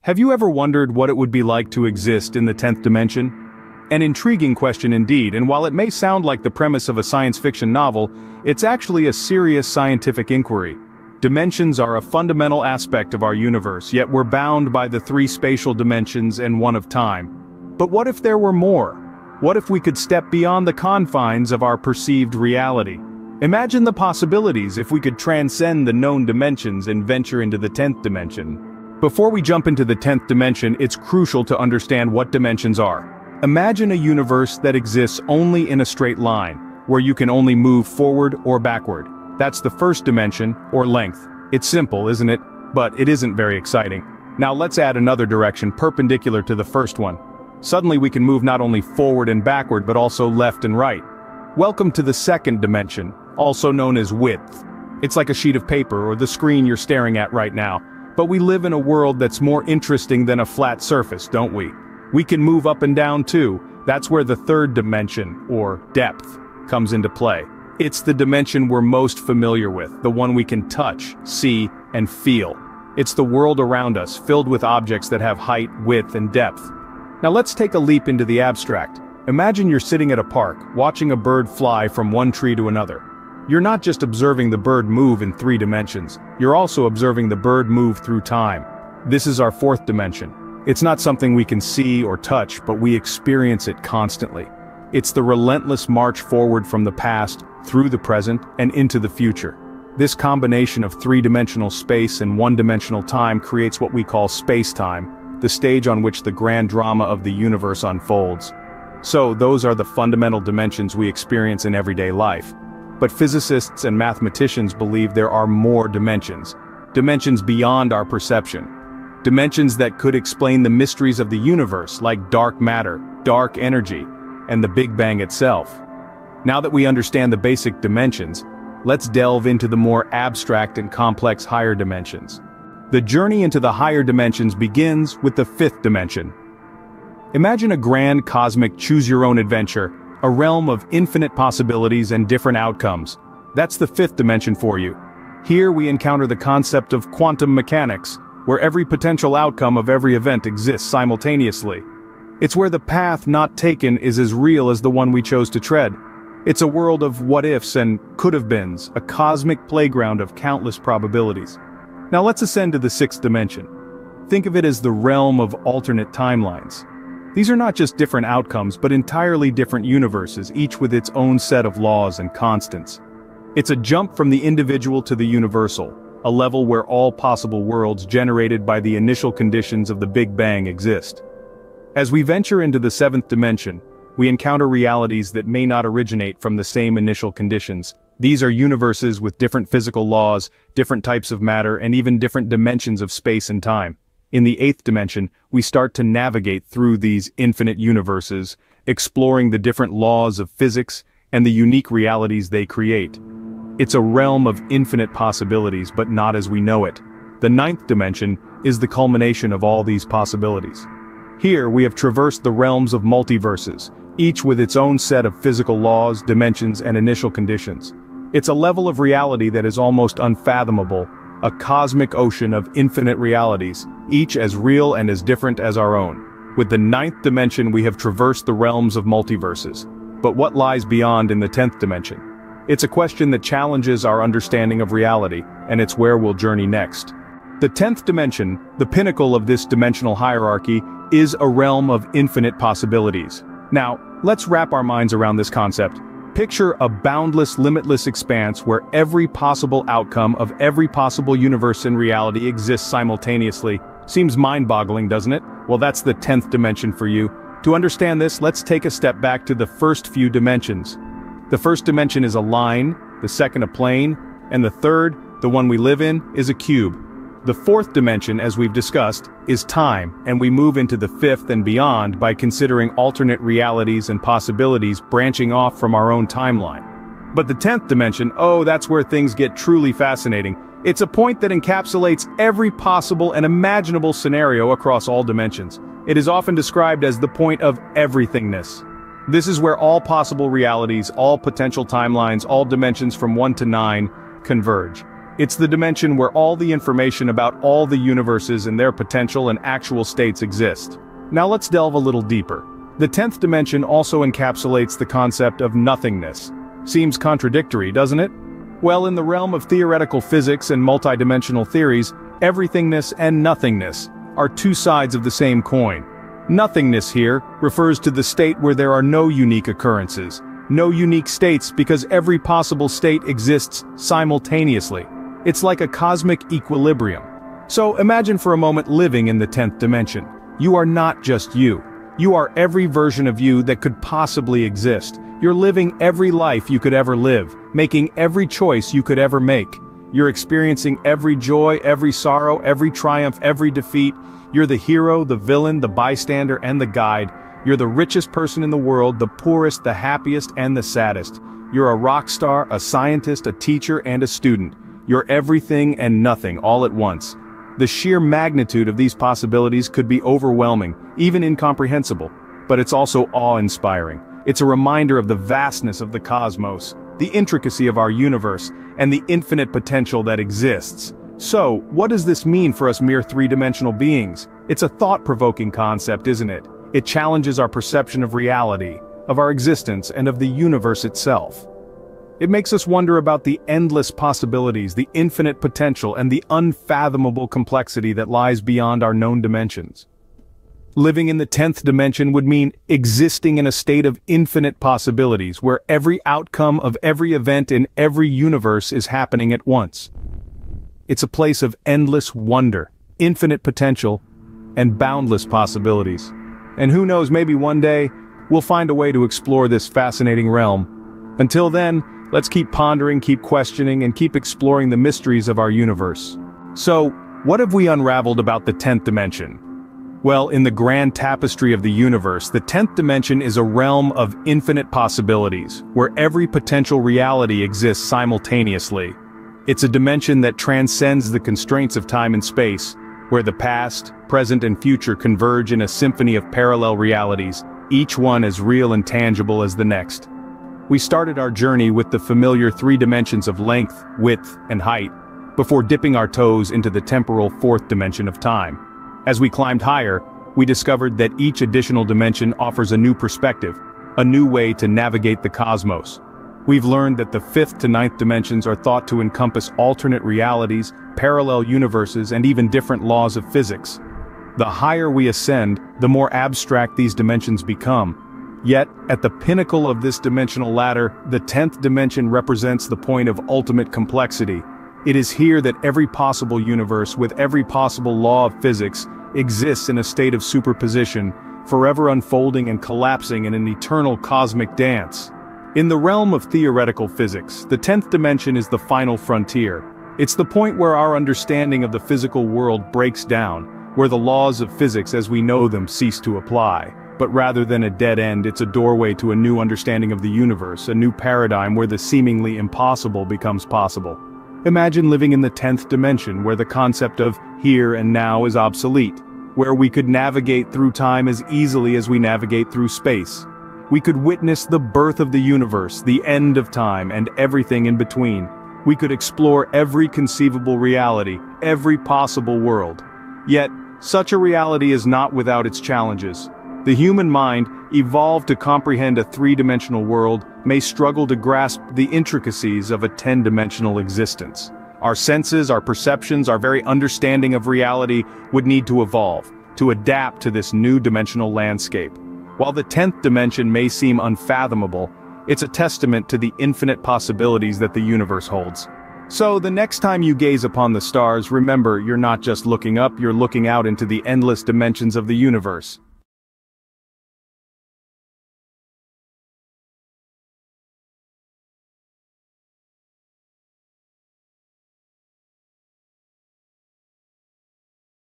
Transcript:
Have you ever wondered what it would be like to exist in the 10th dimension? An intriguing question indeed, and while it may sound like the premise of a science fiction novel, it's actually a serious scientific inquiry. Dimensions are a fundamental aspect of our universe, yet we're bound by the three spatial dimensions and one of time. But what if there were more? What if we could step beyond the confines of our perceived reality? Imagine the possibilities if we could transcend the known dimensions and venture into the 10th dimension. Before we jump into the 10th dimension, it's crucial to understand what dimensions are. Imagine a universe that exists only in a straight line, where you can only move forward or backward. That's the first dimension, or length. It's simple, isn't it? But it isn't very exciting. Now let's add another direction perpendicular to the first one. Suddenly we can move not only forward and backward but also left and right. Welcome to the second dimension, also known as width. It's like a sheet of paper or the screen you're staring at right now. But we live in a world that's more interesting than a flat surface, don't we? We can move up and down too. That's where the third dimension, or depth, comes into play. It's the dimension we're most familiar with, the one we can touch, see, and feel. It's the world around us, filled with objects that have height, width, and depth. Now let's take a leap into the abstract. Imagine you're sitting at a park, watching a bird fly from one tree to another. You're not just observing the bird move in 3 dimensions, you're also observing the bird move through time. This is our 4th dimension. It's not something we can see or touch, but we experience it constantly. It's the relentless march forward from the past, through the present, and into the future. This combination of 3-dimensional space and 1-dimensional time creates what we call space-time, the stage on which the grand drama of the universe unfolds. So, those are the fundamental dimensions we experience in everyday life. But physicists and mathematicians believe there are more dimensions. Dimensions beyond our perception. Dimensions that could explain the mysteries of the universe, like dark matter, dark energy, and the Big Bang itself. Now that we understand the basic dimensions, let's delve into the more abstract and complex higher dimensions. The journey into the higher dimensions begins with the 5th dimension. Imagine a grand cosmic choose-your-own-adventure, a realm of infinite possibilities and different outcomes. That's the 5th dimension for you. Here we encounter the concept of quantum mechanics, where every potential outcome of every event exists simultaneously. It's where the path not taken is as real as the one we chose to tread. It's a world of what-ifs and could-have-beens, a cosmic playground of countless probabilities. Now let's ascend to the 6th dimension. Think of it as the realm of alternate timelines. These are not just different outcomes but entirely different universes, each with its own set of laws and constants. It's a jump from the individual to the universal, a level where all possible worlds generated by the initial conditions of the Big Bang exist. As we venture into the 7th dimension, we encounter realities that may not originate from the same initial conditions. These are universes with different physical laws, different types of matter, and even different dimensions of space and time. In the 8th dimension, we start to navigate through these infinite universes, exploring the different laws of physics and the unique realities they create. It's a realm of infinite possibilities, but not as we know it. The 9th dimension is the culmination of all these possibilities. Here we have traversed the realms of multiverses, each with its own set of physical laws, dimensions, and initial conditions. It's a level of reality that is almost unfathomable, a cosmic ocean of infinite realities, each as real and as different as our own. With the 9th dimension we have traversed the realms of multiverses. But what lies beyond in the 10th dimension? It's a question that challenges our understanding of reality, and it's where we'll journey next. The 10th dimension, the pinnacle of this dimensional hierarchy, is a realm of infinite possibilities. Now, let's wrap our minds around this concept. Picture a boundless, limitless expanse where every possible outcome of every possible universe in reality exists simultaneously. Seems mind-boggling, doesn't it? Well, that's the 10th dimension for you. To understand this, let's take a step back to the first few dimensions. The first dimension is a line, the second a plane, and the third, the one we live in, is a cube. The 4th dimension, as we've discussed, is time, and we move into the 5th and beyond by considering alternate realities and possibilities branching off from our own timeline. But the 10th dimension, oh, that's where things get truly fascinating. It's a point that encapsulates every possible and imaginable scenario across all dimensions. It is often described as the point of everythingness. This is where all possible realities, all potential timelines, all dimensions from 1 to 9 converge. It's the dimension where all the information about all the universes and their potential and actual states exist. Now let's delve a little deeper. The 10th dimension also encapsulates the concept of nothingness. Seems contradictory, doesn't it? Well, in the realm of theoretical physics and multidimensional theories, everythingness and nothingness are two sides of the same coin. Nothingness here refers to the state where there are no unique occurrences, no unique states, because every possible state exists simultaneously. It's like a cosmic equilibrium. So imagine for a moment living in the 10th dimension. You are not just you. You are every version of you that could possibly exist. You're living every life you could ever live, making every choice you could ever make. You're experiencing every joy, every sorrow, every triumph, every defeat. You're the hero, the villain, the bystander, and the guide. You're the richest person in the world, the poorest, the happiest, and the saddest. You're a rock star, a scientist, a teacher, and a student. You're everything and nothing all at once. The sheer magnitude of these possibilities could be overwhelming, even incomprehensible, but it's also awe-inspiring. It's a reminder of the vastness of the cosmos, the intricacy of our universe, and the infinite potential that exists. So, what does this mean for us mere three-dimensional beings? It's a thought-provoking concept, isn't it? It challenges our perception of reality, of our existence, and of the universe itself. It makes us wonder about the endless possibilities, the infinite potential, and the unfathomable complexity that lies beyond our known dimensions. Living in the 10th dimension would mean existing in a state of infinite possibilities, where every outcome of every event in every universe is happening at once. It's a place of endless wonder, infinite potential, and boundless possibilities. And who knows, maybe one day, we'll find a way to explore this fascinating realm. Until then, let's keep pondering, keep questioning, and keep exploring the mysteries of our universe. So, what have we unraveled about the 10th dimension? Well, in the grand tapestry of the universe, the 10th dimension is a realm of infinite possibilities, where every potential reality exists simultaneously. It's a dimension that transcends the constraints of time and space, where the past, present, and future converge in a symphony of parallel realities, each one as real and tangible as the next. We started our journey with the familiar three dimensions of length, width, and height, before dipping our toes into the temporal fourth dimension of time. As we climbed higher, we discovered that each additional dimension offers a new perspective, a new way to navigate the cosmos. We've learned that the 5th to 9th dimensions are thought to encompass alternate realities, parallel universes, and even different laws of physics. The higher we ascend, the more abstract these dimensions become. Yet, at the pinnacle of this dimensional ladder, the 10th dimension represents the point of ultimate complexity. It is here that every possible universe with every possible law of physics exists in a state of superposition, forever unfolding and collapsing in an eternal cosmic dance. In the realm of theoretical physics, the 10th dimension is the final frontier. It's the point where our understanding of the physical world breaks down, where the laws of physics as we know them cease to apply. But rather than a dead end, it's a doorway to a new understanding of the universe, a new paradigm where the seemingly impossible becomes possible. Imagine living in the 10th dimension, where the concept of here and now is obsolete, where we could navigate through time as easily as we navigate through space. We could witness the birth of the universe, the end of time, and everything in between. We could explore every conceivable reality, every possible world. Yet, such a reality is not without its challenges. The human mind, evolved to comprehend a three-dimensional world, may struggle to grasp the intricacies of a 10-dimensional existence. Our senses, our perceptions, our very understanding of reality would need to evolve, to adapt to this new dimensional landscape. While the 10th dimension may seem unfathomable, it's a testament to the infinite possibilities that the universe holds. So the next time you gaze upon the stars, remember you're not just looking up, you're looking out into the endless dimensions of the universe.